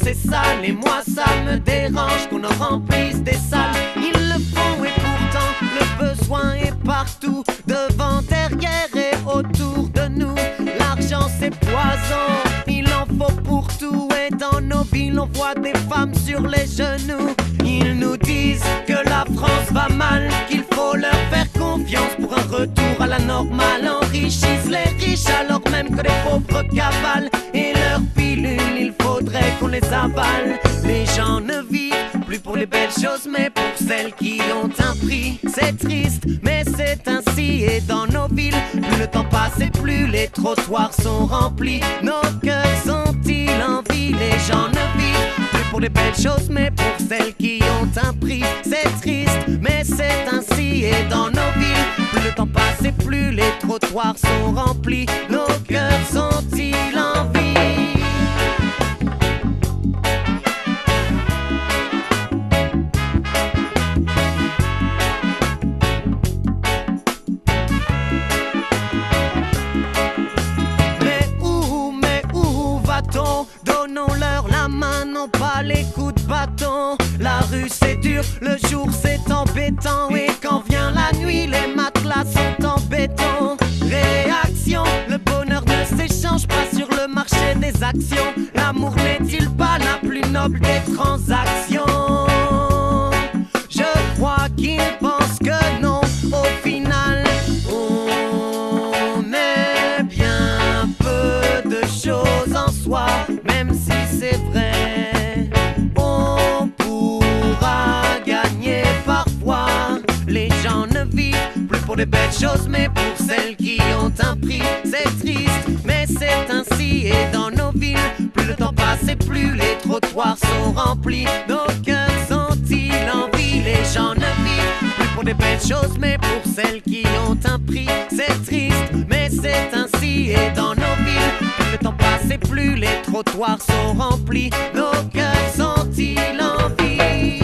c'est sale et moi ça me dérange qu'on en remplisse des salles. Ils le font et pourtant le besoin est partout, devant, derrière et autour de nous. L'argent c'est poison, il en faut pour tout et dans nos villes on voit des femmes sur les genoux. Ils nous disent que la France va mal, qu'il faut leur faire confiance pour un retour à la normale. Enrichissent les riches alors même que les pauvres cavalent, et leurs pilules il faudrait qu'on les avale. Les gens ne vivent plus pour les belles choses mais pour celles qui ont un prix. C'est triste mais c'est ainsi, et dans nos villes plus le temps passe et plus les trottoirs sont remplis. Nos cœurs sont-ils en vie? Les gens ne vivent plus pour les belles choses mais pour celles qui ont un prix. C'est triste mais c'est ainsi, et dans nos villes plus le temps passe et plus les trottoirs sont remplis. Nos cœurs sont-ils en vie? Donnons-leur la main, non pas les coups de bâton. La rue c'est dur, le jour c'est embêtant, et quand vient la nuit les matelas sont en béton. Réaction, le bonheur ne s'échange pas sur le marché des actions. L'amour n'est-il pas la plus noble des transactions? Je crois qu'ils pensent que non, au final on est bien peu de choses en soi. Même si c'est vrai, on pourra gagner parfois. Les gens ne vivent plus pour les belles choses mais pour celles qui ont un prix. C'est triste mais c'est ainsi, et dans nos villes plus le temps passe et plus les trottoirs sont remplis. Nos cœurs sont-ils en vie? Les gens ne vivent plus pour les belles choses mais pour celles qui ont un prix. C'est triste mais c'est ainsi, et dans nos villes plus le temps passe et plus les trottoirs sont remplis. Nos cœurs sont-ils en vie?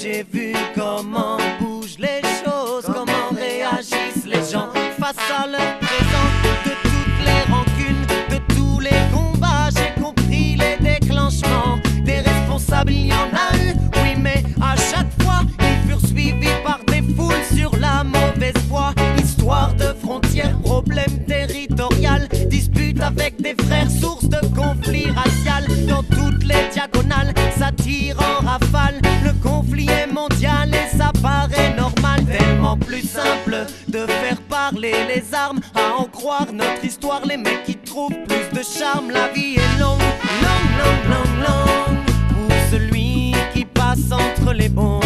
J'ai vu comment bougent les choses, comment réagissent les gens face à leur présent. De toutes les rancunes, de tous les combats, j'ai compris les déclenchements. Des responsables, il y en a eu, oui, mais à chaque fois, ils furent suivis par des foules sur la mauvaise voie. Histoire de frontières, problème territorial, dispute avec des frères, source de conflits racial. Dans toutes les diagonales, ça tire en rafale. Le conflit est mondial et ça paraît normal. Tellement plus simple de faire parler les armes, à en croire notre histoire. Les mecs qui trouvent plus de charme. La vie est longue, longue, longue, longue, longue, pour celui qui passe entre les bombes.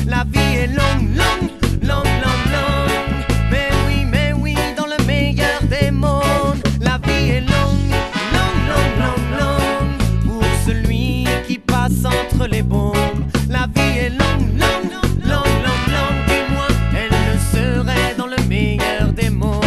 La vie est longue, longue, longue, longue, longue, mais oui, dans le meilleur des mondes. La vie est longue, longue, longue, longue, longue, pour celui qui passe entre les bombes. La vie est longue, longue, longue, longue, longue, du moins elle le serait dans le meilleur des mondes.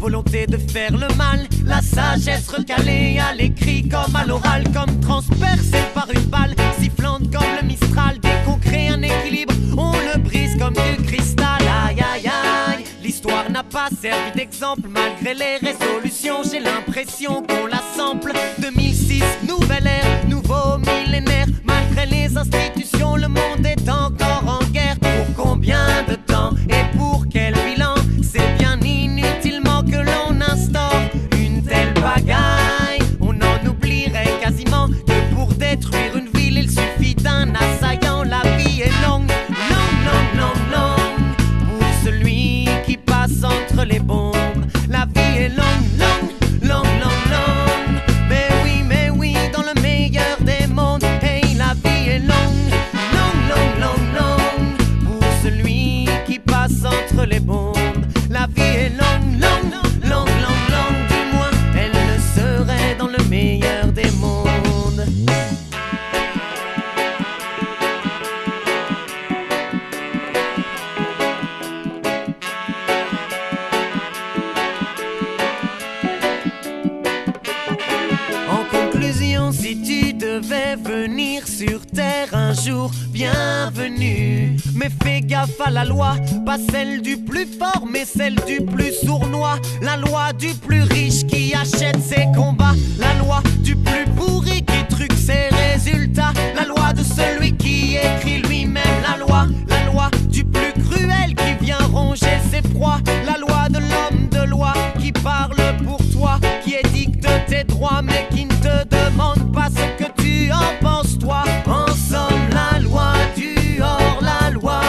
volonté de faire le mal, la sagesse recalée à l'écrit comme à l'oral, comme transpercée par une balle sifflante comme le Mistral. Dès qu'on crée un équilibre, on le brise comme du cristal. Aïe aïe aïe, l'histoire n'a pas servi d'exemple malgré les résolutions. J'ai l'impression qu'on la sample. 2006, nouvelle ère, nouveau millénaire. Malgré les institutions, le monde est encore en guerre. Pour combien de temps et pour quel bilan? C'est bien inutilement que l'on instaure une telle pagaille. On en oublierait quasiment que pour détruire une ville, il suffit d'un assaillant. La vie est longue, longue, longue, longue, longue pour celui qui passe entre les bombes. La vie est longue, longue, longue, longue, longue. Mais oui, dans le meilleur des mondes. Hey, la vie est longue, longue, longue, longue, longue pour celui qui passe entre les bombes. La vie est longue, longue, longue, longue, longue. Du moins, elle le serait dans le meilleur des mondes. En conclusion, si tu devais venir sur terre un jour, bienvenue. Mais fais gaffe à la loi, pas celle du plus fort, mais celle du plus sournois. La loi du plus riche qui achète ses combats. La loi du plus pourri qui truque ses résultats. La loi de celui qui écrit lui-même la loi. La loi du plus cruel qui vient ronger ses proies. La loi de l'homme de loi qui parle pour toi, qui édicte tes droits mais qui ne te demande pas ce que tu en penses toi. En somme, la loi du hors-la-loi.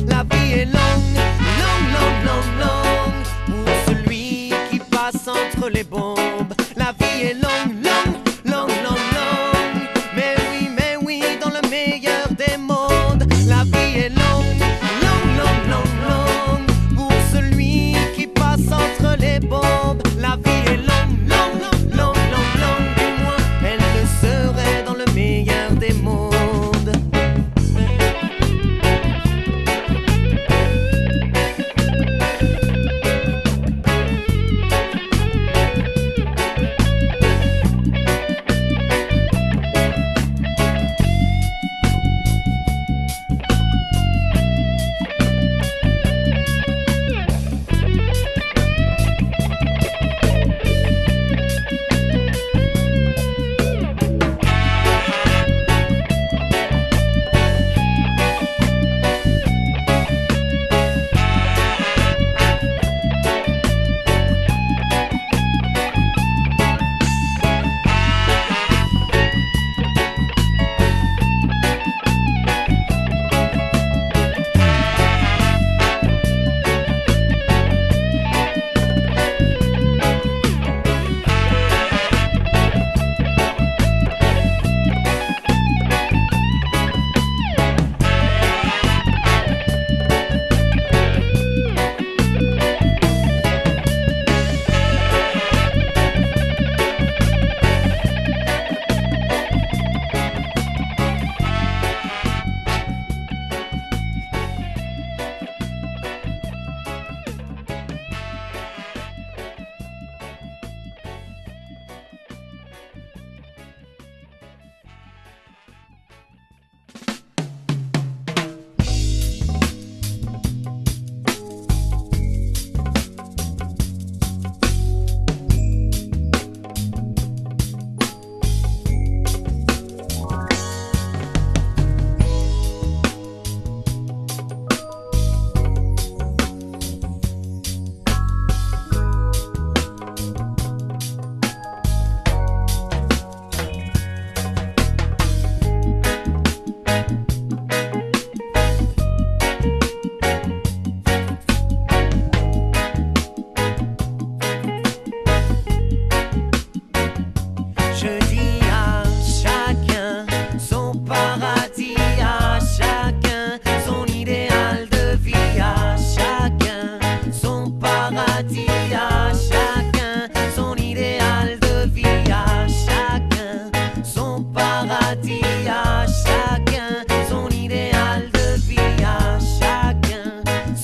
La vie est longue, longue, longue, longue, longue pour celui qui passe entre les bombes. La vie est longue, longue, longue, longue, longue. Mais oui, dans le meilleur des mondes. La vie est longue, longue, longue, longue, longue pour celui qui passe entre les bombes. La vie est longue, longue, longue, longue, longue. Du moins, elle le serait dans le meilleur des mondes.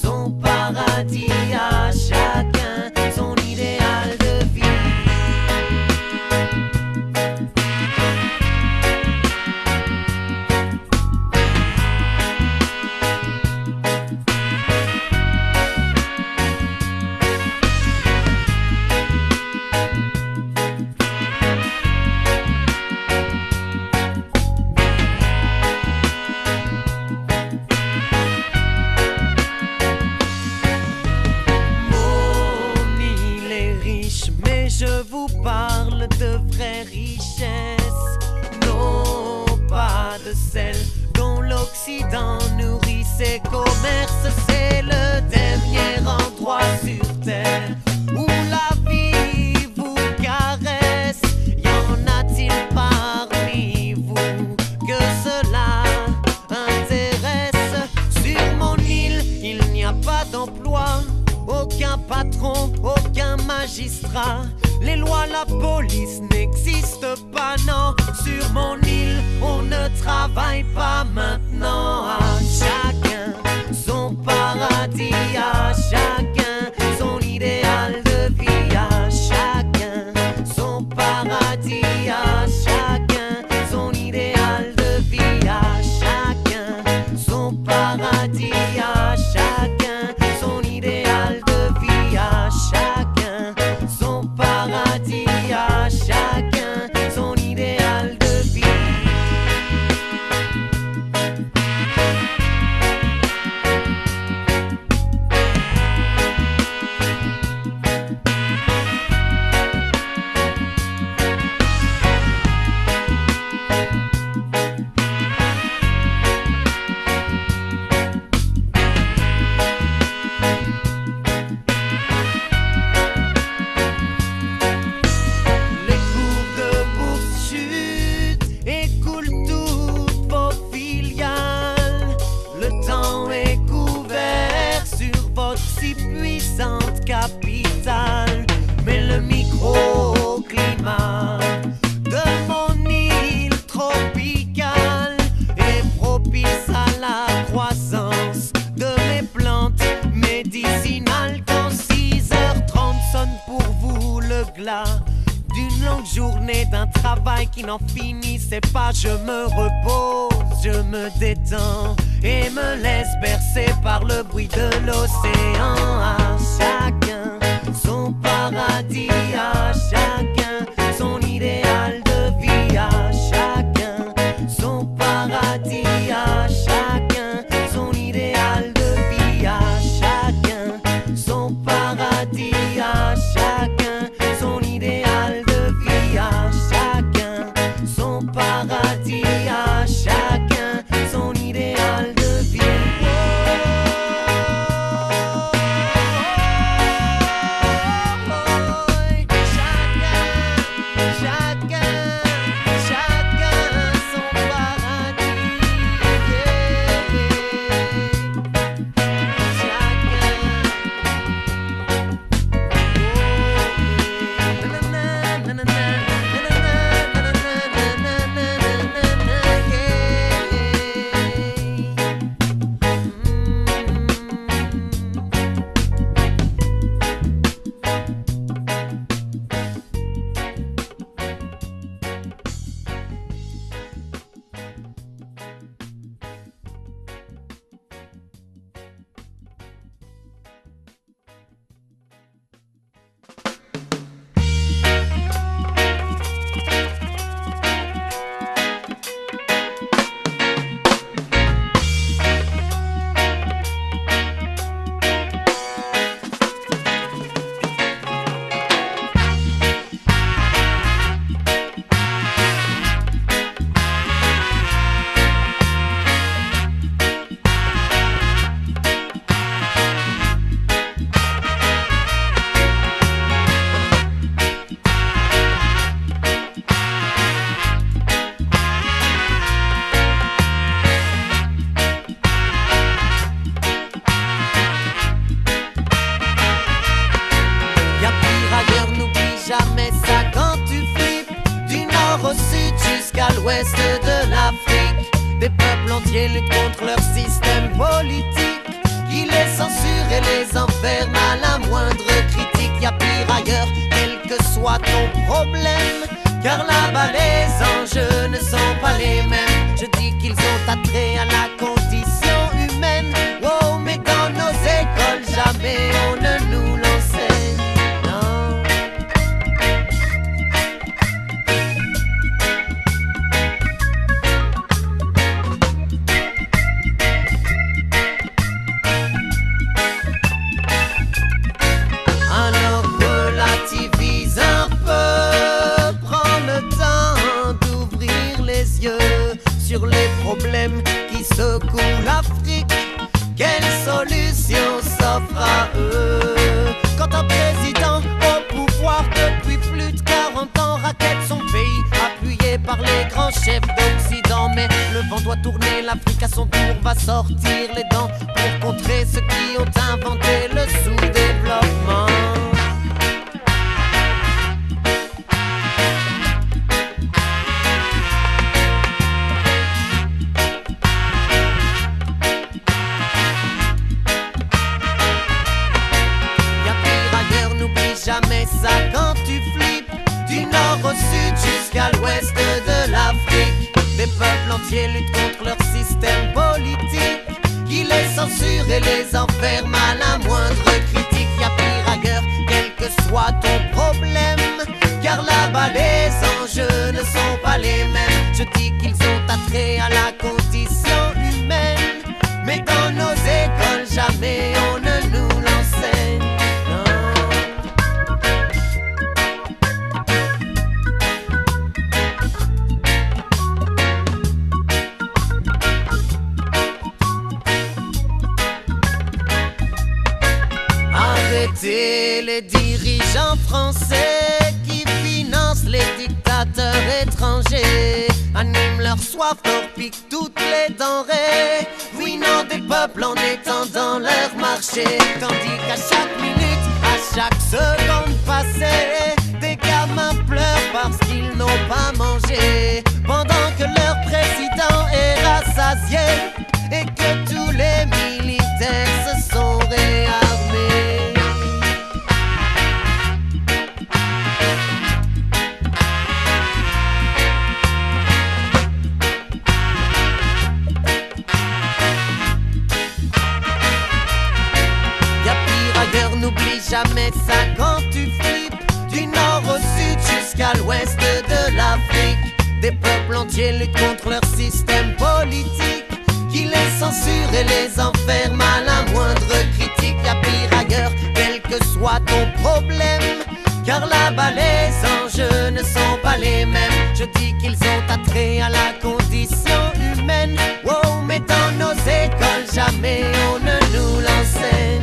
Son vous parle de vraies richesses, non pas de celles dont l'Occident nourrit ses commerces. C'est le dernier endroit sur terre où la vie vous caresse. Y en a-t-il parmi vous que cela intéresse? Sur mon île, il n'y a pas d'emploi, aucun patron, aucun magistrat. Les lois, la police n'existent pas, non. Sur mon île, on ne travaille pas maintenant. À chacun son paradis, à chacun son idéal de vie, à chacun son paradis, à chacun son idéal de vie, à chacun son paradis, à chacun son idéal de vie, à chacun son paradis, à chacun son idéal de vie. Les cours de bourse chutent et coulent toutes vos filiales. Le temps est couvert sur votre si puissante capitale. Mais le microclimat de mon île tropicale est propice à la croissance de mes plantes médicinales. Quand 6h30 sonne pour vous le glas d'une longue journée, d'un travail qui n'en finissait pas, je me repose, je me détends et me laisse bercer par le bruit de l'océan. À chacun son paradis, à chacun son idéal de vie, à chacun son paradis, à chacun son idéal de vie, à chacun son paradis, à chacun son idéal de vie, à chacun son paradis, à chacun son idéal de vie. l'ouest de l'Afrique. Des peuples entiers luttent contre leur système politique qui les censure et les enferme à la moindre critique. Y'a pire ailleurs, quel que soit ton problème, car là-bas les enjeux ne sont pas les mêmes. Je dis qu'ils ont attrait à la condition humaine. Oh, mais dans nos écoles jamais on ne nous l'enseigne. Non. Alors relativise un peu l'Afrique à son tour va sortir les dents pour contrer ceux qui ont inventé le sous-développement. Jamais ça quand tu flippes du nord au sud jusqu'à l'ouest de l'Afrique. Des peuples entiers luttent contre leur système politique qui les censure et les enferme à la moindre critique. Y'a pire ailleurs, quel que soit ton problème, car là-bas les enjeux ne sont pas les mêmes. Je dis qu'ils ont attrait à la condition humaine, mais dans nos écoles jamais on ne nous l'enseigne. Arrêtez les dirigeants français qui financent les dictateurs étrangers, animent leur soif, leur piquent toutes les denrées, ruinant des peuples en étendant leur marché. Tandis qu'à chaque minute, à chaque seconde passée, des gamins pleurent parce qu'ils n'ont pas mangé, pendant que leur président est rassasié et que tous les militaires se sont réarmés. N'oublie jamais ça quand tu flippes du nord au sud jusqu'à l'ouest de l'Afrique. Des peuples entiers luttent contre leur système politique qui les censure et les enferme à la moindre critique. Y'a pire ailleurs, quel que soit ton problème, car là-bas les enjeux ne sont pas les mêmes. Je dis qu'ils ont attrait à la condition humaine, wow, mais dans nos écoles jamais on ne nous l'enseigne.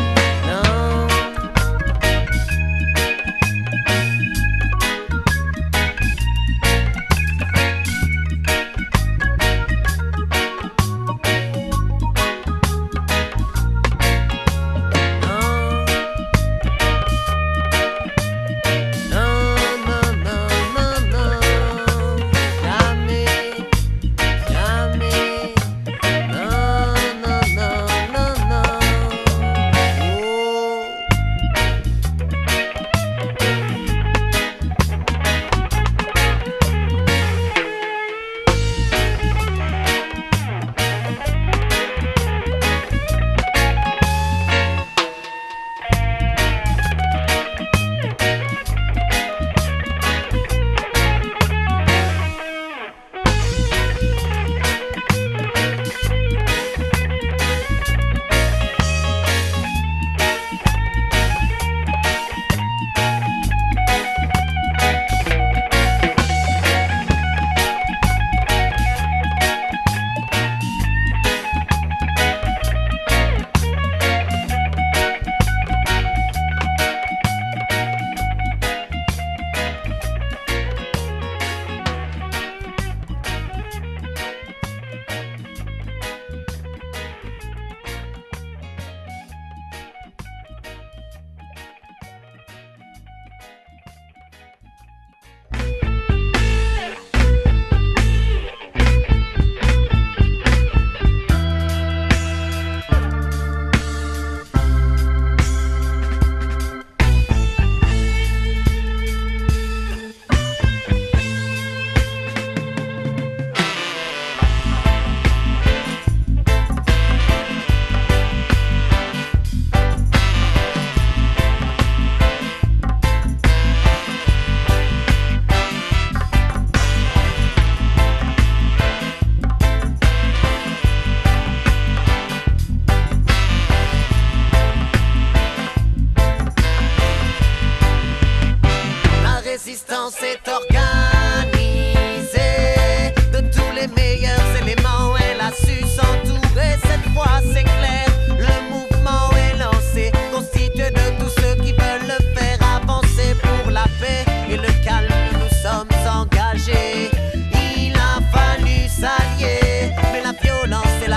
Est organisée de tous les meilleurs éléments. Elle a su s'entourer, cette fois c'est clair. Le mouvement est lancé, constitué de tous ceux qui veulent le faire avancer pour la paix et le calme. Nous sommes engagés. Il a fallu s'allier, mais la violence et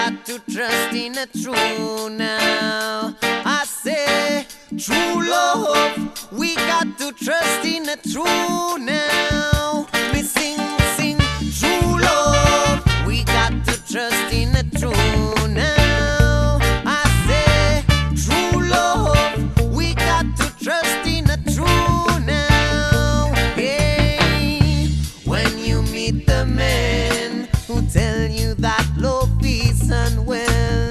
got to trust in the true now. I say true love, we got to trust in the true now. Me sing, sing, true love, we got to trust in the true now. I say true love, we got to trust in the true now. Hey, when you meet the man who tell you that love is unwell,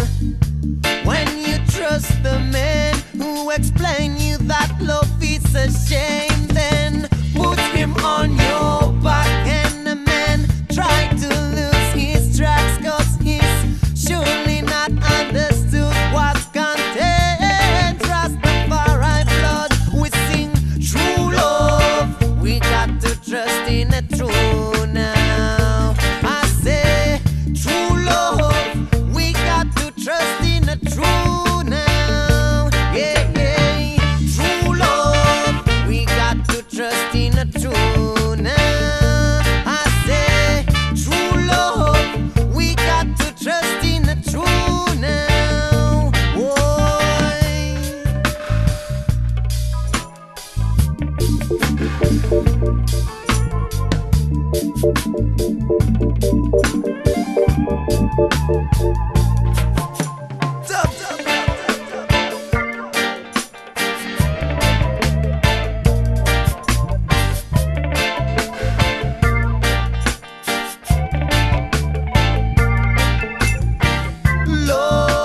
when you trust the man who explain you that love is a shame, then put him on your back and the man try to lose his tracks, cause he's surely not understood what's contained. Rastafari blood, we sing true love, we got to trust in the true now. I say true love, we got to trust in the true now. Yeah, yeah, true love, we got to trust in the true now. I say true love, we got to trust in the true now. Boy.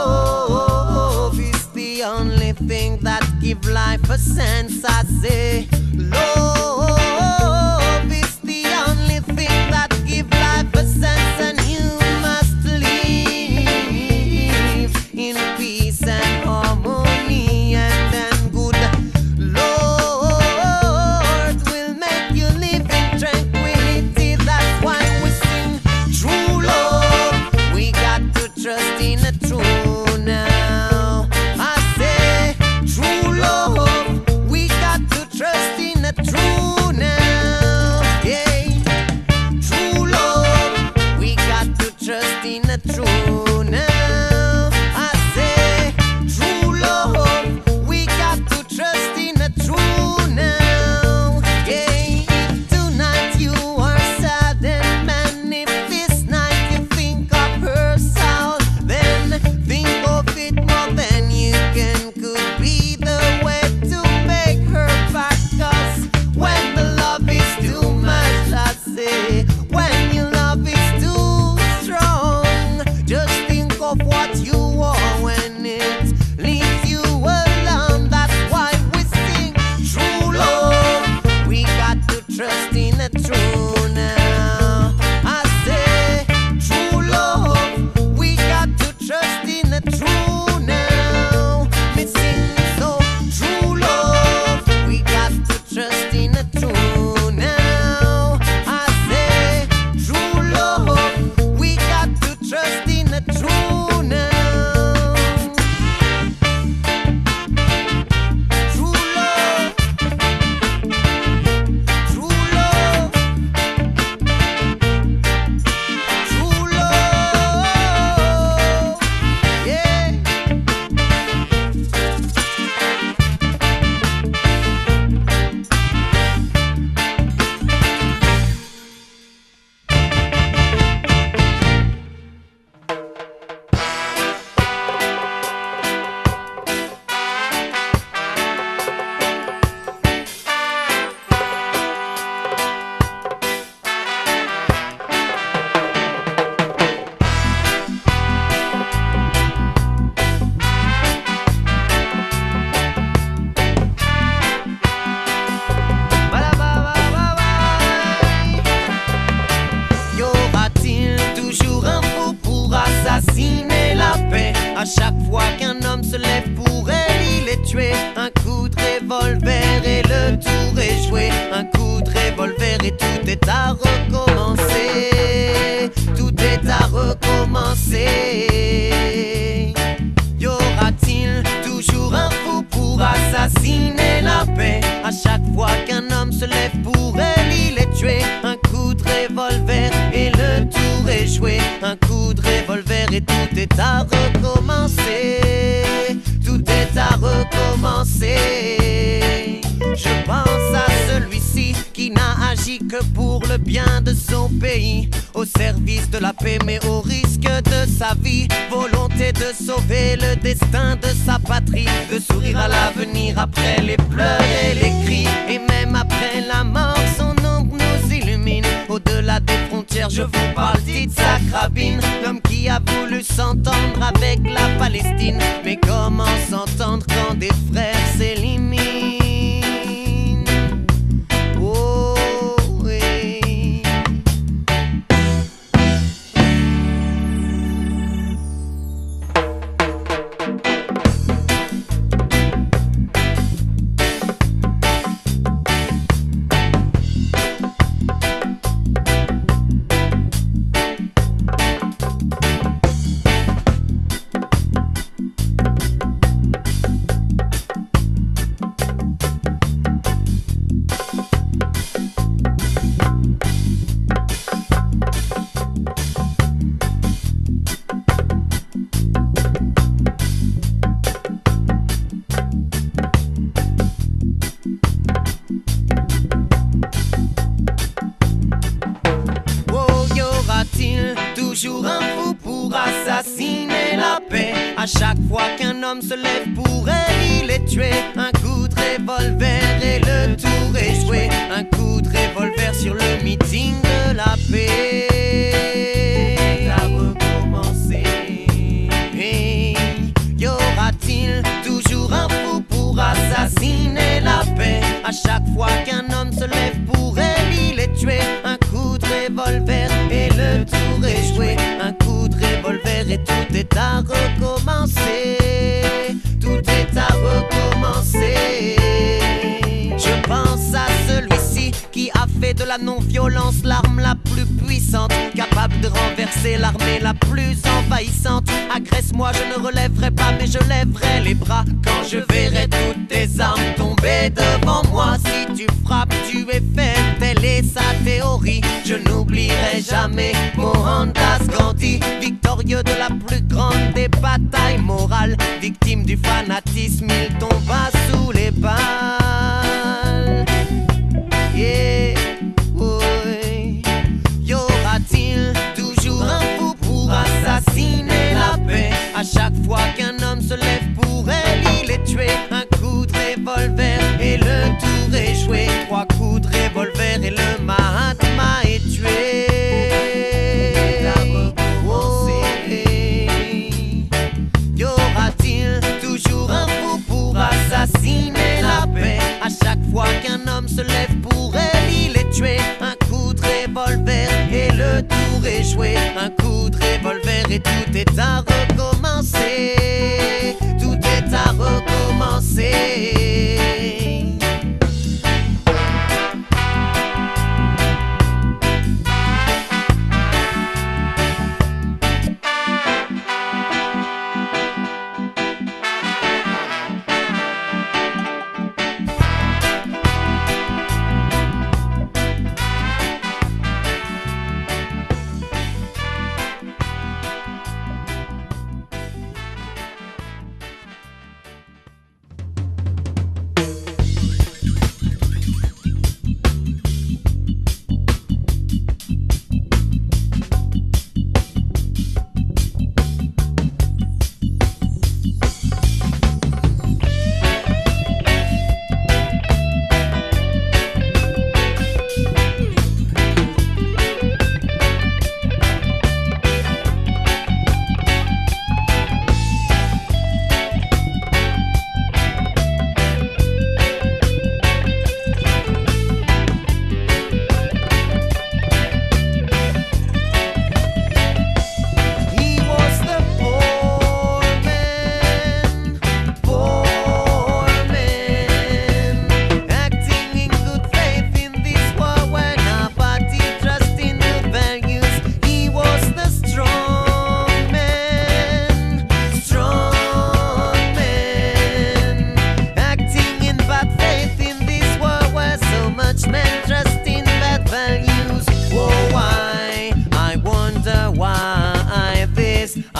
Love is the only thing that give life a sense. I say love is the only thing that give life a sense, and you must live in peace and harmony, and then good Lord will make you live in tranquility. That's why we sing true love, we got to trust in the true now. I say true love, we got to trust in the true now. Yeah, true love, we got to trust in the true now. I say true love, we got to trust in the true now. Yeah, if tonight you are sad and man, if this night you think of her sound, then think of it more than you can. Could be the way to make her back, cause when the love is too much, I say, when your love is too strong, just think of what you are when it leaves you alone. That's why we sing true love, we got to trust in the true now. I say true love, we got to trust in the true now. Me sing so true love, we got to trust in the true now. I say true love, we got to trust in the true now. True love, true love, true love, yeah. Y aura-t-il toujours un faux pour assassiner la paix? À chaque fois qu'un homme se lève pour elle, il est tué. Un coup de revolver et le tour est joué. Un coup de revolver et tout est à recommencer. Tout est à recommencer. Y aura-t-il toujours un fou pour assassiner la paix? À chaque fois qu'un homme se lève pour elle, il est tué. Un coup de revolver et le tour est joué. Un coup de revolver et tout est à recommencer. Tout est à recommencer. Je pense à celui-ci qui n'a agi que pour le bien de son pays, au service de la paix mais au risque de sa vie. Volonté de sauver le destin de sa patrie, de sourire à l'avenir après les pleurs et les cris. Et même après la mort, son ombre nous illumine. Au-delà des frontières, je vous parle d'Yitzhak Rabin, l'homme qui a voulu s'entendre avec la Palestine. Mais comment s'entendre quand des frères s'éliminent? Oh oui. Toujours un fou pour assassiner la paix. À chaque fois qu'un homme se lève pour elle, il est tué. Un coup de revolver et le tour est joué. Un coup de revolver sur le meeting de la paix. À recommencer. Hey, y aura-t-il toujours un fou pour assassiner la paix? À chaque fois qu'un homme se lève pour elle, il est tué. Un coup de revolver et le tour est joué. Un coup de revolver et tout est à recommencer. Tout est à recommencer. Je pense à celui-ci qui a fait de la non-violence l'arme la plus puissante, capable de renverser l'armée la plus envahissante. Agresse-moi, je ne relèverai pas, mais je lèverai les bras quand je verrai toutes tes armes tomber devant moi. Si tu frappes, tu es faible, telle est sa théorie. Je n'oublierai jamais Mohandas Gandhi, victorieux de la plus grande des batailles morales. Victime du fanatisme, il tomba sous les balles. Yeah, oui. Y aura-t-il toujours un fou pour assassiner la paix? À chaque fois qu'un homme se lève pour elle, il est tué. Un coup de revolver et le tour est joué. 3 coups de revolver et le Mahatma est tué. Oh, y aura-t-il toujours un fou pour assassiner la paix? À chaque fois qu'un homme se lève pour elle, il est tué. Un coup de revolver et le tour est joué. Un coup de revolver et tout est à recommencer. Tout est à recommencer.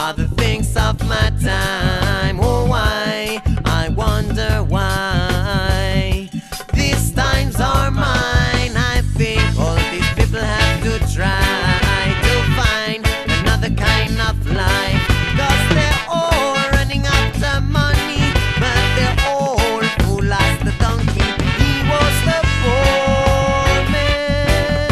are the things of my time. Oh, why? I wonder why. These times are mine. I think all these people have to try to find another kind of life. 'Cause they're all running after money, but they're all full as the donkey. He was the poor man,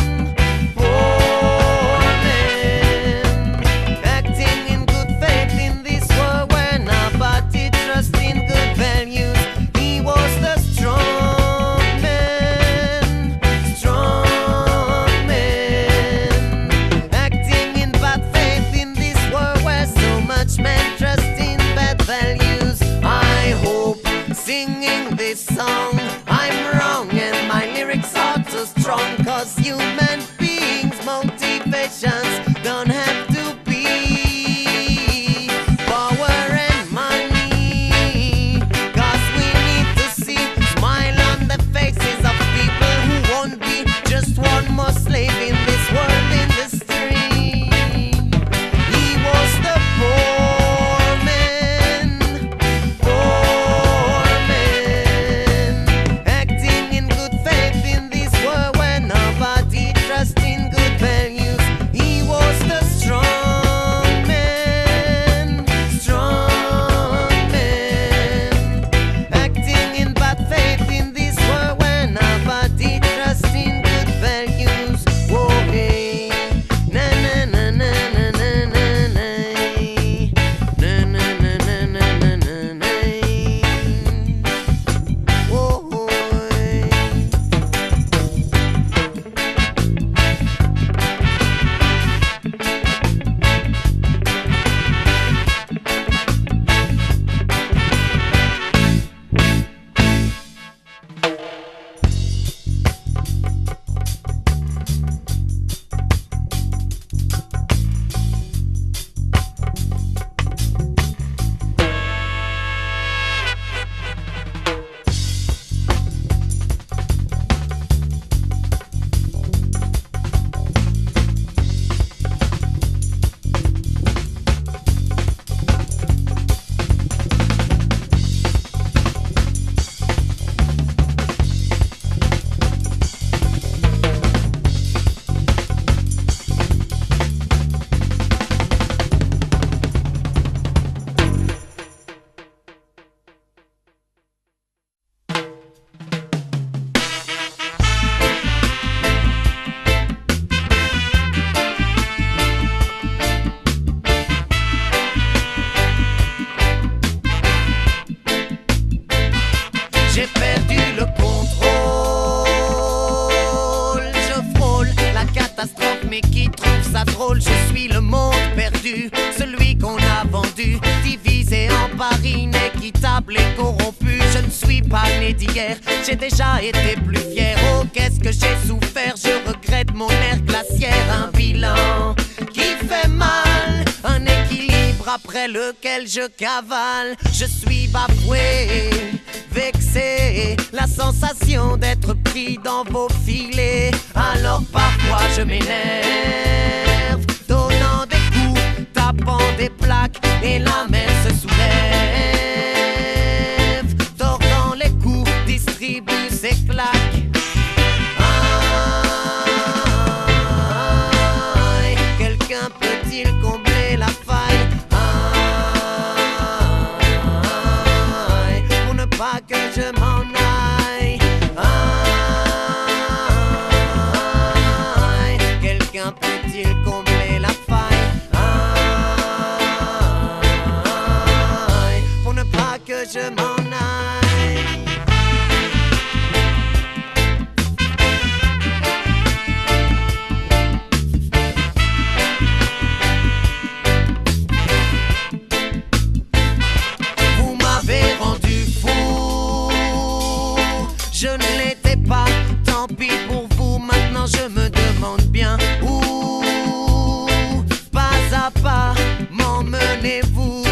acting in good faith in this world where nobody trusts in good values. He was the strong man, acting in bad faith in this world where so much men trust in bad values. I hope singing this song I'm wrong and my lyrics are too strong, 'cause human beings' motivations don't have to be power and money. 'Cause we need to see smile on the faces of people who won't be just one more slave in this world industry. He was the poor man, acting in good faith in this world where nobody trusts in good values. He was the strong man, acting in bad faith in this world where nobody trusts in good values. Oh, hey, na na na na na na na na, na na na na na na na na. Oh, hey. J'ai perdu le contrôle. Je frôle la catastrophe, mais qui trouve ça drôle? Je suis le monde perdu, celui qu'on a vendu, divisé en parts inéquitables et corrompu. Je ne suis pas né d'hier, j'ai déjà été plus fier. Oh, qu'est-ce que j'ai souffert, je regrette mon air glaciaire. Un bilan qui fait mal, un équilibre après lequel je cavale. Je suis bafoué, vexé, la sensation d'être pris dans vos filets. Alors parfois je m'énerve, donnant des coups, tapant des plaques, et la mer se soulève, tordant les coups, distribue ses claques. Aïe, quelqu'un peut-il combler la faille? Aïe, pour ne pas que je m'en aille. Aïe, quelqu'un peut-il combler la faille? Aïe, pour ne pas que je m'en aille. Vous m'avez rendu fou, je ne l'étais pas, tant pis pour vous. Maintenant je me demande bien où, pas à pas, m'emmenez-vous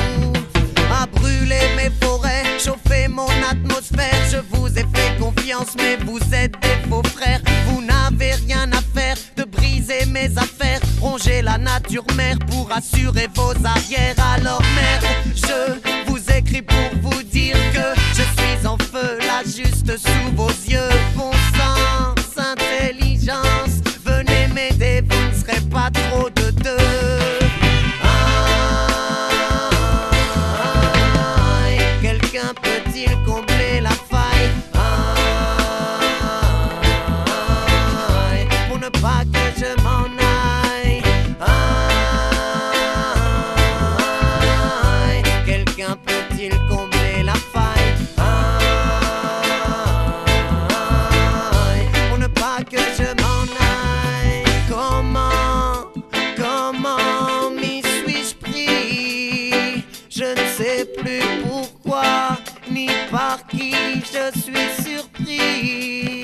à brûler mes forêts, chauffer mon atmosphère. Je vous ai fait confiance, mais vous êtes des faux frères. Vous n'avez rien à faire de briser mes affaires, ronger la nature mère pour pour assurer vos arrières. Alors merde, je vous écris pour vous dire que je suis en feu là juste sous vos yeux. Bon sens, intelligence, venez m'aider, vous ne serez pas trop de deux. Quelqu'un peut-il combler la faille pour ne pas que je m'en aille? Quelqu'un peut-il combler la faille pour ne pas que je m'en aille? Comment m'y suis-je pris? Je ne sais plus pourquoi ni par qui je suis surpris.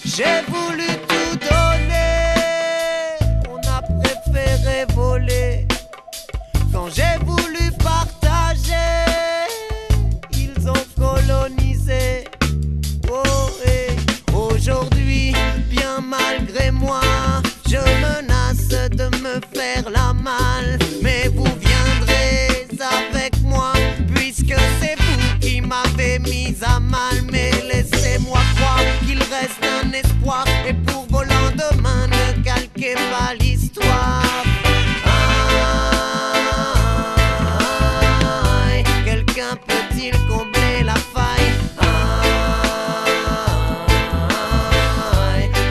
J'ai voulu tout donner, on a préféré voler. Quand j'ai voulu partager, ils ont colonisé. Oh, et aujourd'hui, bien malgré moi, je menace de me faire la malle. Mais vous viendrez avec moi, puisque c'est vous qui m'avez mise à mal. Mais laissez-moi croire qu'il reste un espoir, et pour vos lendemains, ne calquez pas l'histoire. Quelqu'un peut-il combler la faille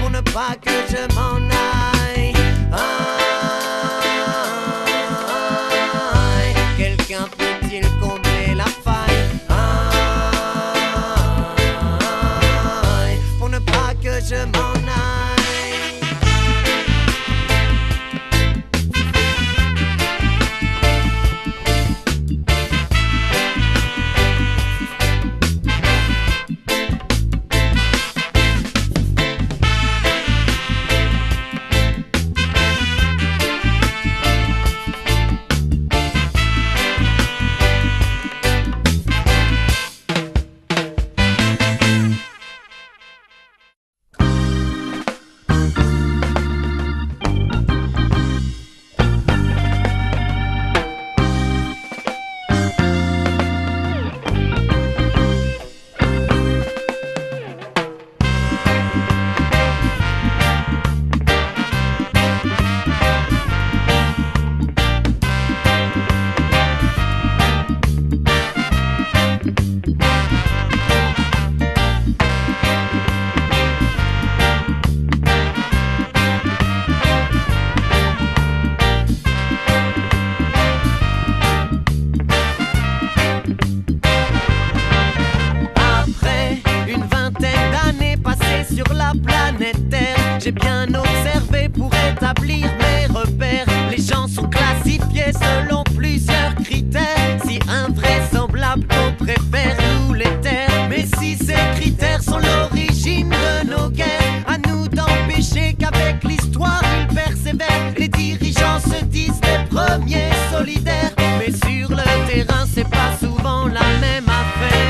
pour ne pas que je m'en aille? Quelqu'un peut-il combler la faille pour ne pas que je m'en aille? J'ai bien observé pour établir mes repères. Les gens sont classifiés selon plusieurs critères, si invraisemblables qu'on préfère nous les taire. Mais si ces critères sont l'origine de nos guerres, à nous d'empêcher qu'avec l'histoire ils persévèrent. Les dirigeants se disent les premiers solidaires, mais sur le terrain c'est pas souvent la même affaire.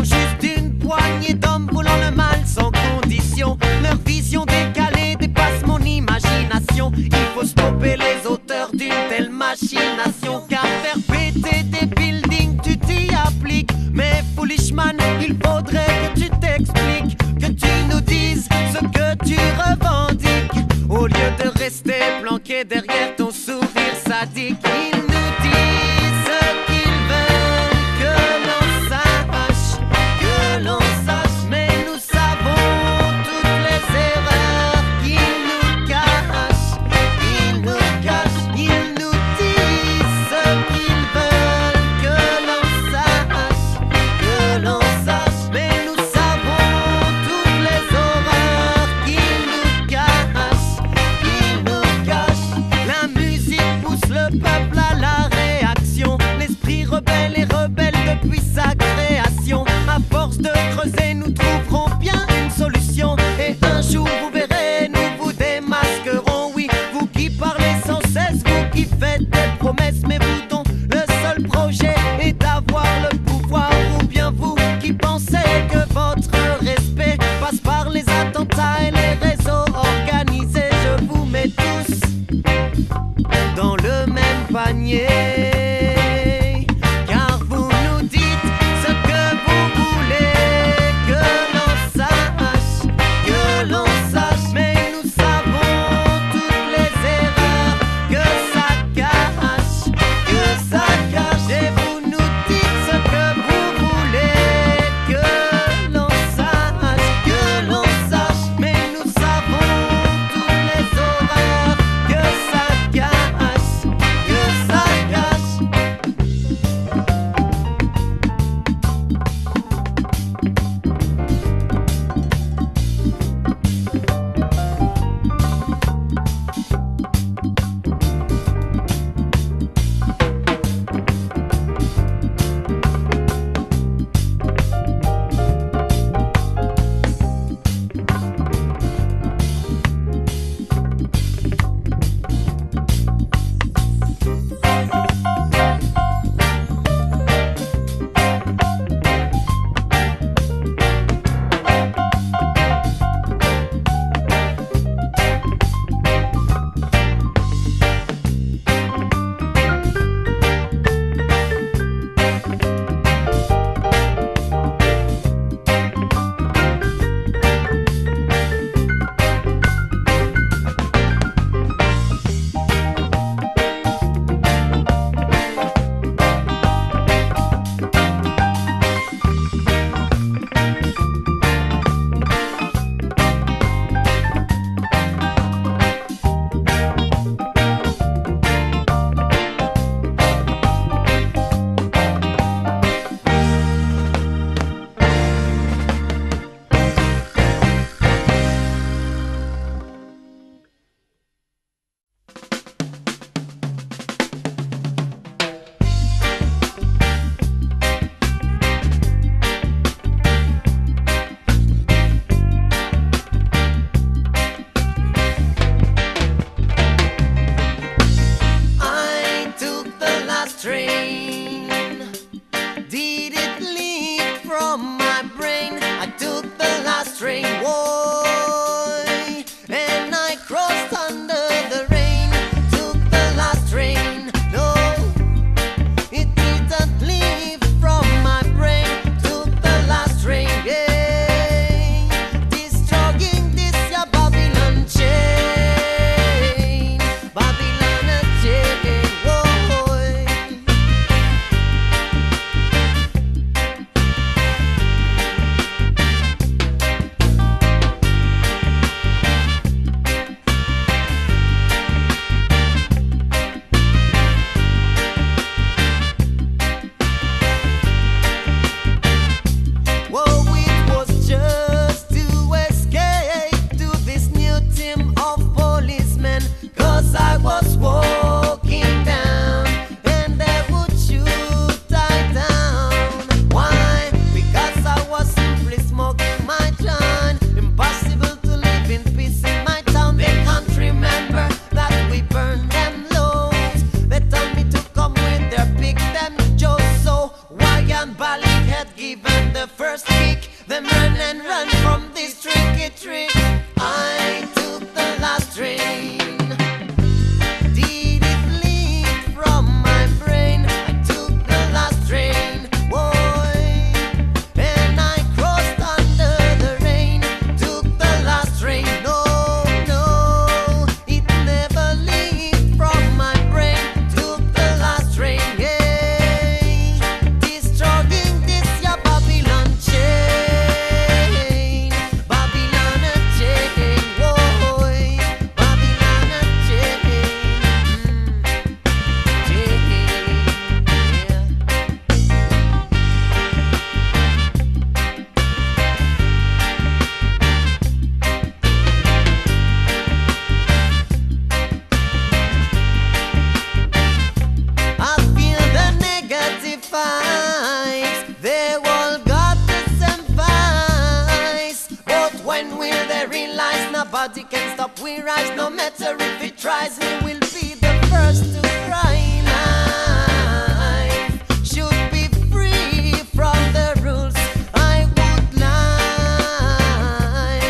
Juste une poignée d'hommes voulant le mal sans condition. Leur vision décalée dépasse mon imagination. Il faut stopper les auteurs d'une telle machination, car faire péter des buildings tu t'y appliques. Mais foolishman, il faudrait que tu t'expliques, que tu nous dises ce que tu revendiques, au lieu de rester planqué derrière ton sourire sadique. Ils nous disent ce qu'ils veulent que l'on sache, mais nous savons toutes les erreurs qu'ils nous cachent. Ils nous cachent, ils nous disent ce qu'ils veulent que l'on sache, mais nous savons toutes les we rise, no matter if it tries. We will be the first to cry. Life should be free from the rules. I would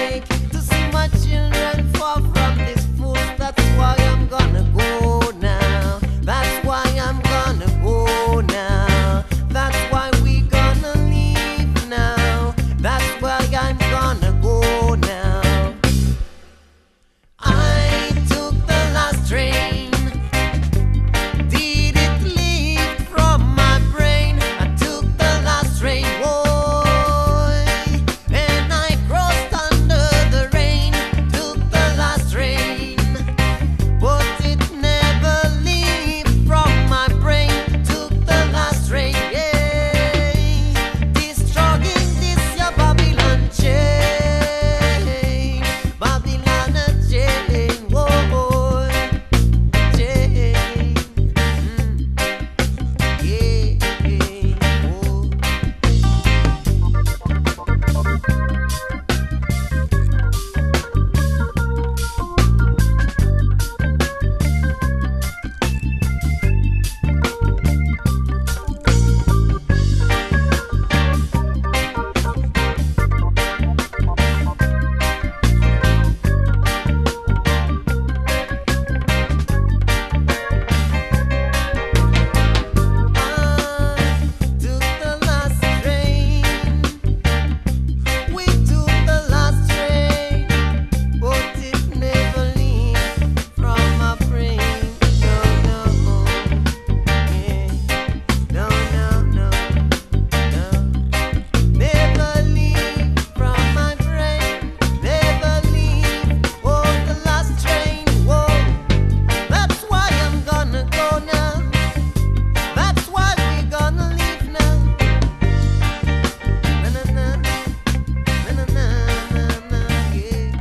like to see my children fall from this fool. That's why I'm gonna go now. That's why I'm gonna go now. That's why we gonna leave now. That's why I'm gonna go now. I took the last train. Did it leave from my brain? I took the last train, boy, and I crossed under the rain. Took the last train, but it never leave from my brain. Took the last train, yeah. Destroying this your Babylon chain, Babylon a chain, whoa, chain, yeah, whoa. Took the last train. We took the last train, but it never leave from my brain. No, no, yeah. No, no, no, no. Never leave from my brain. Never leave. Oh, the last train. Whoa. That's why I'm gonna go now. That's why we gonna leave now. Na na na, na na na na na, yeah.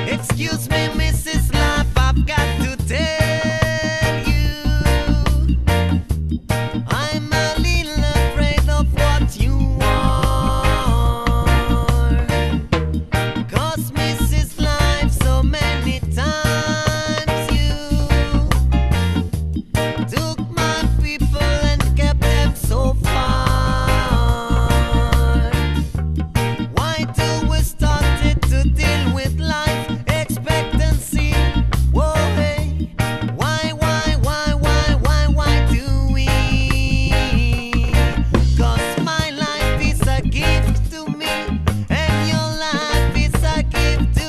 Excuse me, Mrs. Life, I've got to tell you, I'm a little afraid of what you are. 'Cause Mrs. Life, so many times you took my people and kept them so far. Why do we started to deal with life expectancy? Whoa, hey. Why do we? 'Cause my life is a gift to me, and your life is a gift to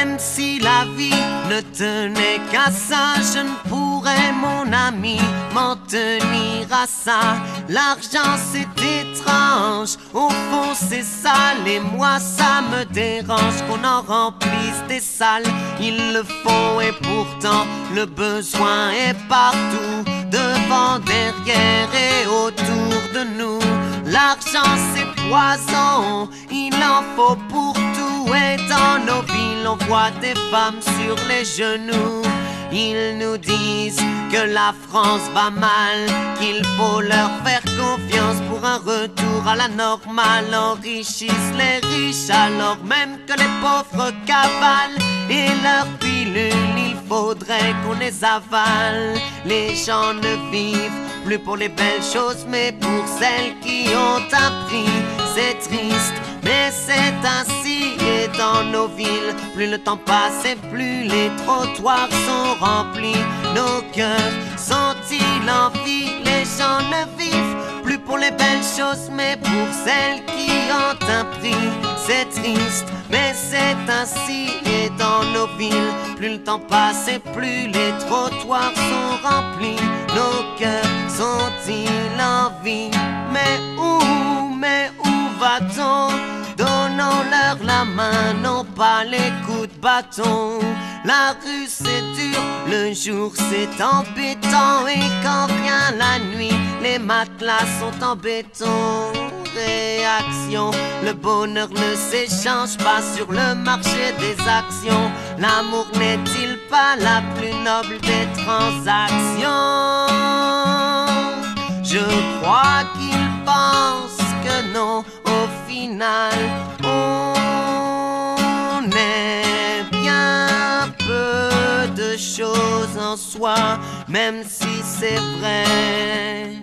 Même si la vie ne tenait qu'à ça, je ne pourrais, mon ami, m'en tenir à ça. L'argent c'est étrange, au fond c'est sale, et moi ça me dérange qu'on en remplisse des salles. Il le faut et pourtant le besoin est partout, devant, derrière et autour de nous. L'argent c'est poison, il en faut pour tout, et dans nos villes on voit des femmes sur les genoux. Ils nous disent que la France va mal, qu'il faut leur faire confiance pour un retour à la normale. Enrichissent les riches alors même que les pauvres cavalent, et leurs pilules il faudrait qu'on les avale. Les gens ne vivent plus pour les belles choses mais pour celles qui ont un prix. C'est triste mais c'est ainsi, et dans nos villes plus le temps passe et plus les trottoirs sont remplis. Nos cœurs sont-ils en vie? Les gens ne vivent plus pour les belles choses mais pour celles qui ont un prix. C'est triste mais c'est ainsi, et dans nos villes plus le temps passe et plus les trottoirs sont remplis. Nos cœurs sont-ils en vie? Mais où va-t-on? Donnons-leur la main, non pas les coups de bâton. La rue c'est dur, le jour c'est embêtant, et quand vient la nuit, les matelas sont en béton. Réaction, le bonheur ne s'échange pas sur le marché des actions. L'amour n'est-il pas la plus noble des transactions? Je crois qu'ils pensent que non, au final on est bien peu de choses en soi. Même si c'est vrai,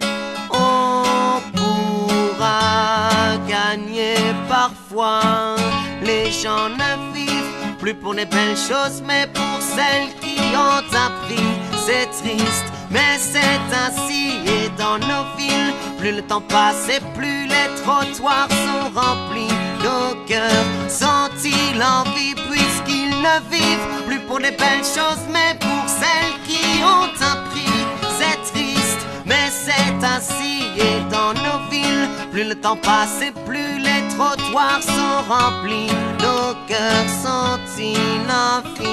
on pourra gagner parfois. Les gens ne vivent plus pour les belles choses mais pour celles qui ont un prix. C'est triste mais c'est ainsi, et dans nos villes plus le temps passe et plus les trottoirs sont remplis. Nos cœurs sont-ils en vie puisqu'ils ne vivent plus pour les belles choses mais pour celles qui ont un prix. C'est triste mais c'est ainsi, et dans nos villes plus le temps passe et plus les trottoirs sont remplis. Nos cœurs sont-ils en vie?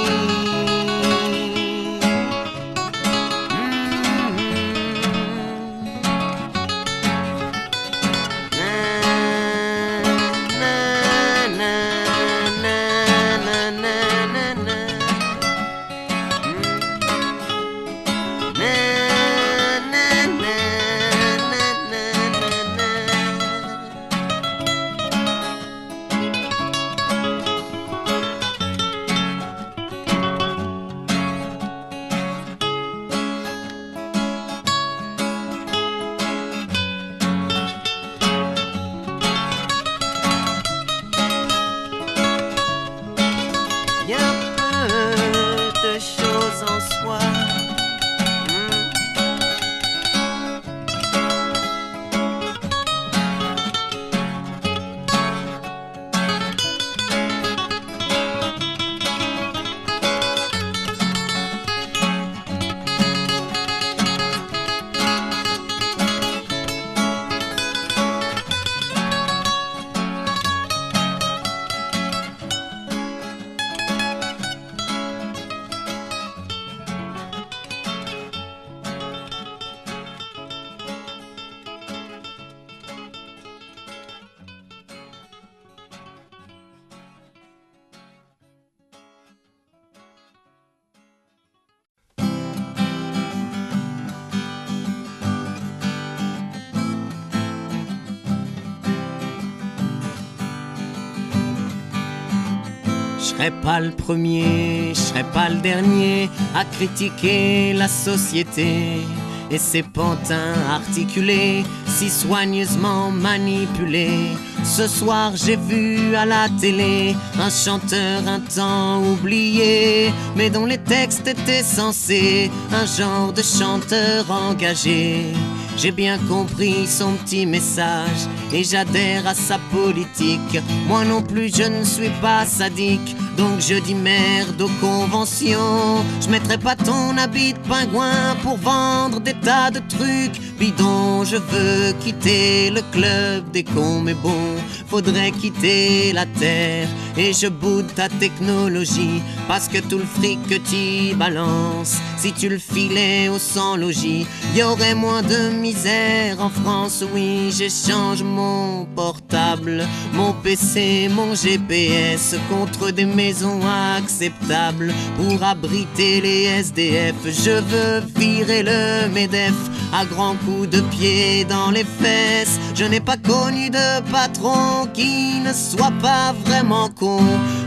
Je serai pas le premier, je serai pas le dernier à critiquer la société et ses pantins articulés, si soigneusement manipulés. Ce soir j'ai vu à la télé un chanteur un temps oublié, mais dont les textes étaient censés un genre de chanteur engagé. J'ai bien compris son petit message et j'adhère à sa politique. Moi non plus je ne suis pas sadique, donc je dis merde aux conventions. Je mettrai pas ton habit de pingouin pour vendre des tas de trucs bidons. Je veux quitter le club des cons, mais bon, faudrait quitter la terre. Et je boude ta technologie, parce que tout le fric que tu balances, si tu le filais au sans-logis, y aurait moins de misère en France. Oui, j'échange mon portable, mon PC, mon GPS contre des maisons acceptables pour abriter les SDF. Je veux virer le MEDEF à grands coups de pied dans les fesses. Je n'ai pas connu de patron qui ne soit pas vraiment con.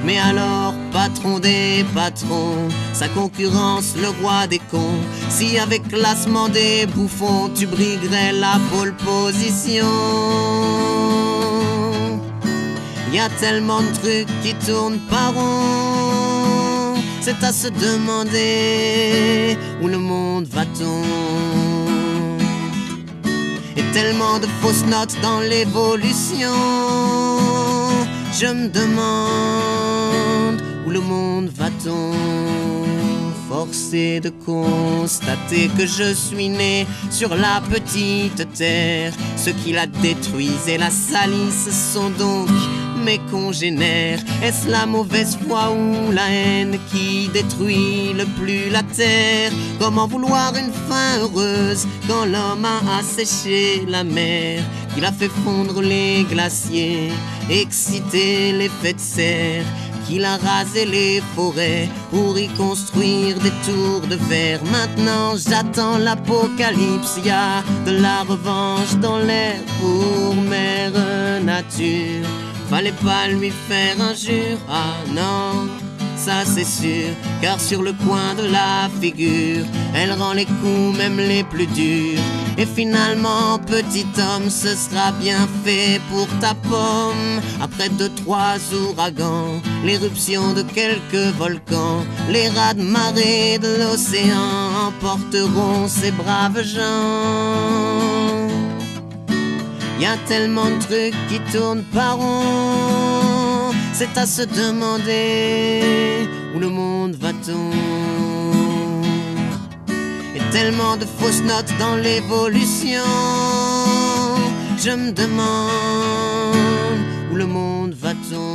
Mais alors, patron des patrons, sa concurrence, le roi des cons. Si avec classement des bouffons, tu briguerais la pole position. Y a tellement de trucs qui tournent par rond, c'est à se demander où le monde va-t-on. Et tellement de fausses notes dans l'évolution, je me demande où le monde va-t-on. Forcé de constater que je suis né sur la petite terre. Ceux qui la détruisent et la salissent sont donc mes congénères. Est-ce la mauvaise foi ou la haine qui détruit le plus la terre? Comment vouloir une fin heureuse quand l'homme a asséché la mer, qu'il a fait fondre les glaciers, excité l'effet de serre, qu'il a rasé les forêts pour y construire des tours de verre. Maintenant j'attends l'apocalypse, y a de la revanche dans l'air pour mère nature. Fallait pas lui faire injure, ah non, ça c'est sûr, car sur le coin de la figure, elle rend les coups même les plus durs. Et finalement, petit homme, ce sera bien fait pour ta pomme. Après 2-3 ouragans, l'éruption de quelques volcans, les raz-de-marée de l'océan emporteront ces braves gens. Y a tellement de trucs qui tournent par rond, c'est à se demander où le monde va-t-on. Et tellement de fausses notes dans l'évolution, je me demande où le monde va-t-on.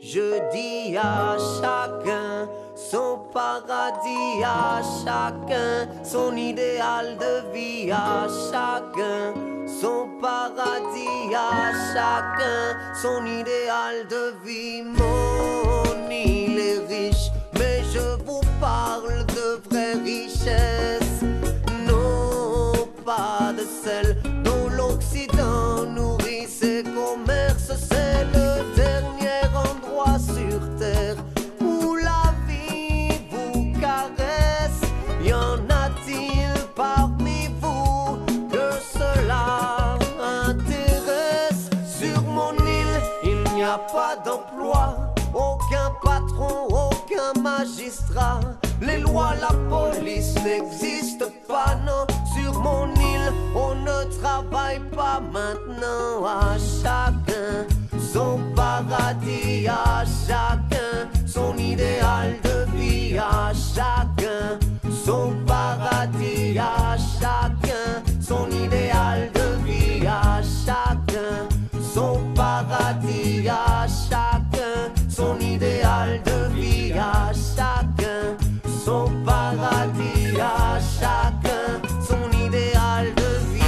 Je dis à chacun son paradis, à chacun son idéal de vie, à chacun son paradis, à chacun son idéal de vie. Mon île est riche, mais je vous parle de vraies richesses, non pas de celles dont l'Occident nourrit ses commerces. C'est le dernier endroit sur terre où la vie vous caresse. Y en a-t-il parmi vous que cela intéresse? Sur mon île, il n'y a pas d'emploi, aucun patron, aucun magistrat. Les lois, la police n'existent pas, non. Sur mon île, on ne travaille pas maintenant. À chacun son paradis, à chacun son idéal de vie, à chacun son paradis, à chacun son idéal de vie, à chacun son paradis, à chacun son idéal de vie, à chacun son paradis, à chacun son idéal de vie.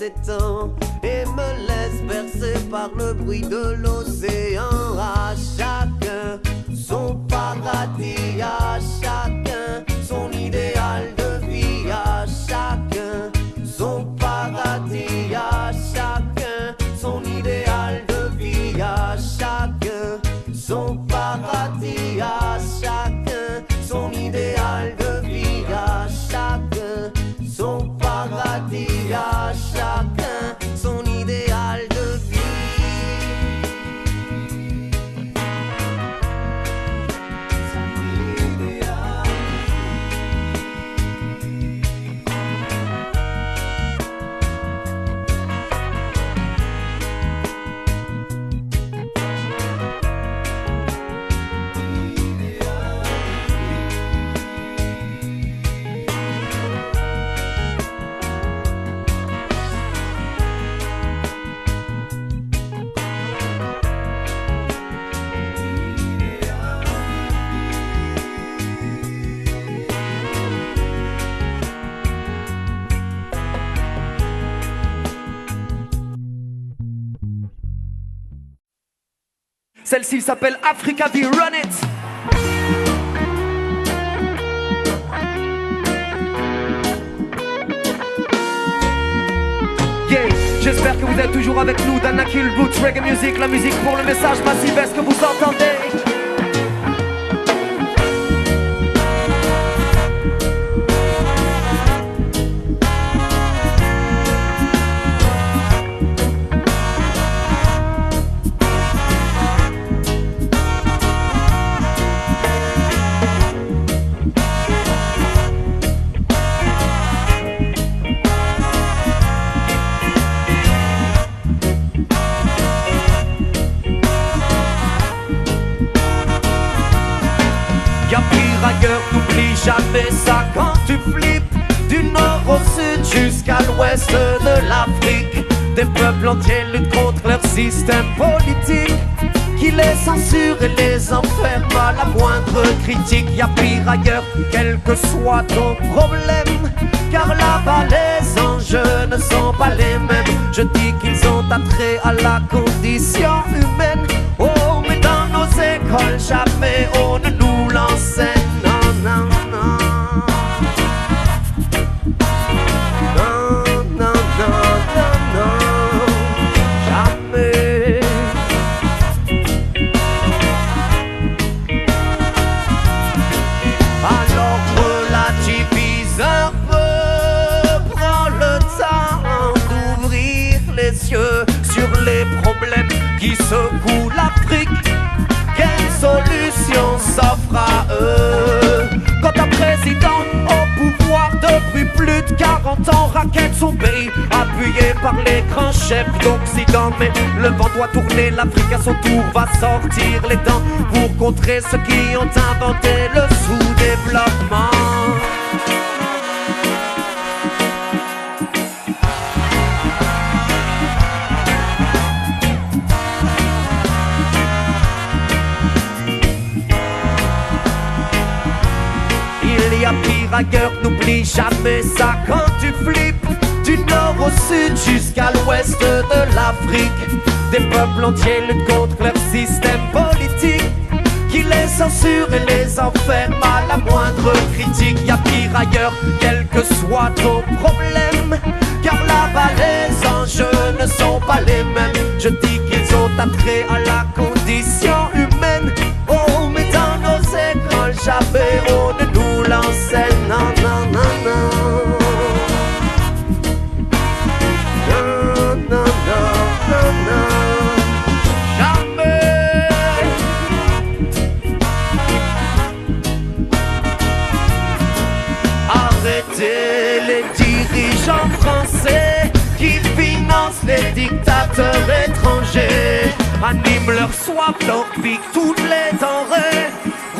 étangs et me laisse bercer par le bruit de l'océan. À chacun son paradis, à chacun son idéal de vie, à chacun son paradis, à chacun son idéal de vie, à chacun son paradis, à chacun son idéal de vie, à chacun son paradis, à chacun son idéal de vie. Celle-ci s'appelle Africa V, Run It. Yeah, j'espère que vous êtes toujours avec nous dans Nakil Roots Reggae Music, la musique pour le message massif, est-ce que vous entendez? N'oublie jamais ça quand tu flippes. Du nord au sud jusqu'à l'ouest de l'Afrique, des peuples entiers luttent contre leur système politique qui les censure et les enferme à la moindre critique. Y'a pire ailleurs, quel que soit ton problème, car là-bas les enjeux ne sont pas les mêmes. Je dis qu'ils ont attrait à la condition humaine. Oh, mais dans nos écoles jamais on ne nous l'enseigne. Non, non, non. Non, non, non, non, non. Jamais. Alors relativise un peu, prends le temps d'ouvrir les yeux sur les problèmes qui secouent l'Afrique. Quelle solution s'offre à eux? Quand un président au pouvoir depuis plus de 40 ans raquette son pays, appuyé par les grands chefs d'Occident. Mais le vent doit tourner, l'Afrique à son tour va sortir les dents pour contrer ceux qui ont inventé le sous-développement. Il y a pire ailleurs, n'oublie jamais ça quand tu flippes. Du nord au sud jusqu'à l'ouest de l'Afrique, des peuples entiers luttent contre leur système politique qui les censure et les enferme à la moindre critique. Y a pire ailleurs, quel que soit ton problème, car là-bas les enjeux ne sont pas les mêmes. Je dis qu'ils ont attrait à la condition humaine. Oh, mais dans nos écoles jamais on ne nous l'enseigne. Non, non, non, non. Non, non, non, non, non. Jamais. Arrêtez les dirigeants français qui financent les dictateurs étrangers, animent leur soif, leur pique toutes les denrées,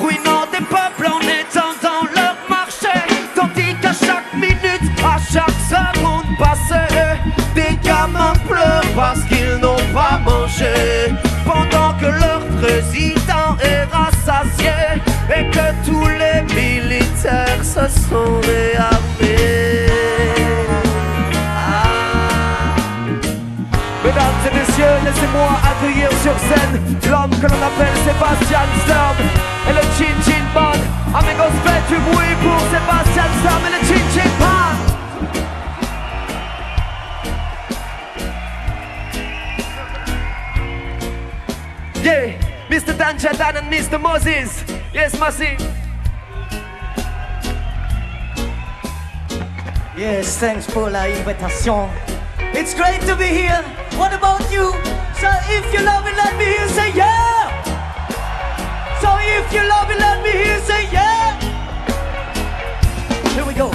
ruinant des peuples en étant dans leur marché. Tandis qu'à chaque minute, à chaque seconde passée, des gamins pleurent parce qu'ils n'ont pas mangé, pendant que leur président est rassasié et que tous les militaires se sont réarmés. messieurs, laissez-moi accueillir sur scène l'homme que l'on appelle Sébastien Storm et le Chin Chin Band. Amigos, faites du bruit pour Sébastien Storm et le Chin Chin Band. Yeah, Mr. Danger Dan and Mr. Moses. Yes, Masi. Yes, thanks for la invitation. It's great to be here. What about you? So if you love it, let me hear say yeah. So if you love it, let me hear say yeah. Here we go.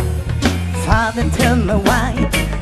Father, tell me why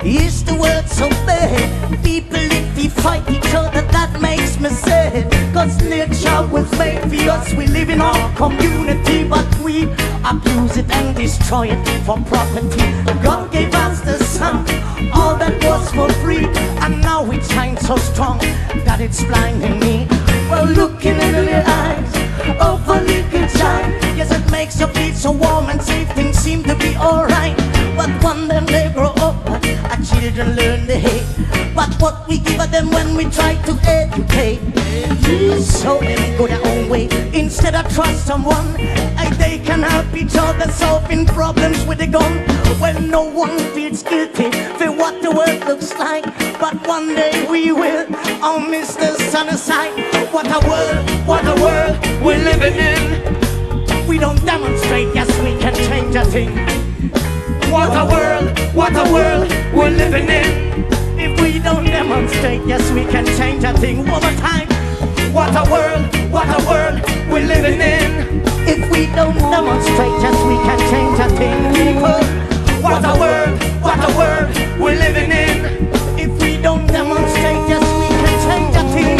is the world so bad? People, if we fight each other, that makes me sad. Cause nature was made for us. We live in our community, but we abuse it and destroy it for property. God gave us the sun, all that was for free, and now it shines so strong that it's blinding me. Well, looking in the eyes of a little child, yes, it makes you feel so warm and safe. Things seem to be alright, but when them they grow up, our children learn to hate. But what we give them when we try to educate, so they go their own way instead of trust someone. They can help each other solving problems with a gun. Well, no one feels guilty for what the world looks like, but one day we will. Oh, Mr. Sunnyside, what a world we're living in. We don't demonstrate, yes, we can change a thing. What a world we're living in. If we don't demonstrate, yes, we can change a thing. One more time. What a world we're living in. If we don't demonstrate, yes, we can change a thing. People, what a world we're living in. If we don't demonstrate, yes, we can change a thing.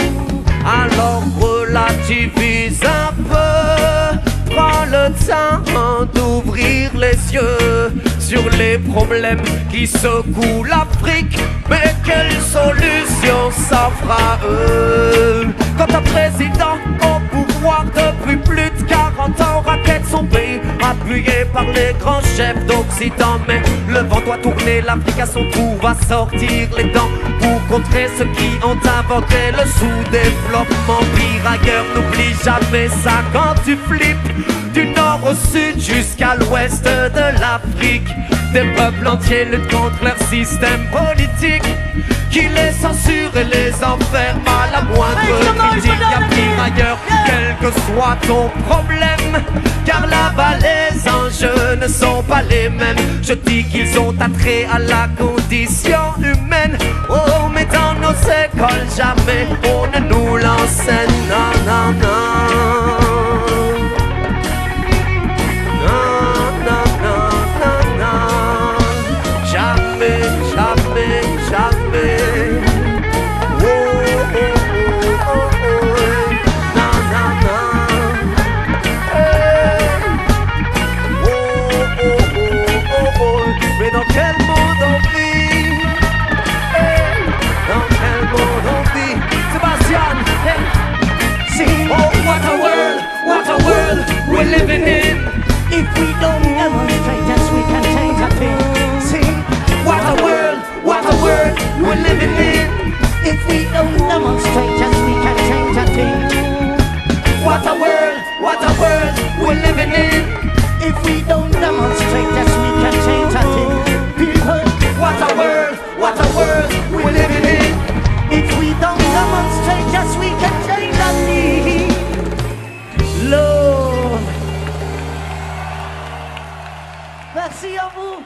Alors relativise un peu, prends le temps d'ouvrir les yeux sur les problèmes qui secouent l'Afrique. Mais quelle solution s'offre à eux? Quand un président au pouvoir depuis plus de 40 ans raquette son pays, appuyé par les grands chefs d'Occident. Mais le vent doit tourner, l'Afrique à son tour va sortir les dents pour contrer ceux qui ont inventé le sous-développement. Pire ailleurs, n'oublie jamais ça quand tu flippes. Du nord au sud jusqu'à l'ouest de l'Afrique, des peuples entiers luttent contre leur système politique qui les censure et les enferme à la moindre critique. Y'a pire ailleurs, quel que soit ton problème, car là-bas les enjeux ne sont pas les mêmes. Je dis qu'ils ont attrait à la condition humaine. Oh, mais dans nos écoles jamais on ne nous l'enseigne. Non, non, non. We're living in. If we don't demonstrate, yes, we can change a thing. Sing, what a world we're living in. If we don't demonstrate, yes, we can change a thing. What a world we're living in. If we don't demonstrate, yes, we can change a thing. People, what a world we're living in. If we don't demonstrate, yes, we can change a thing. Lord. Merci à vous.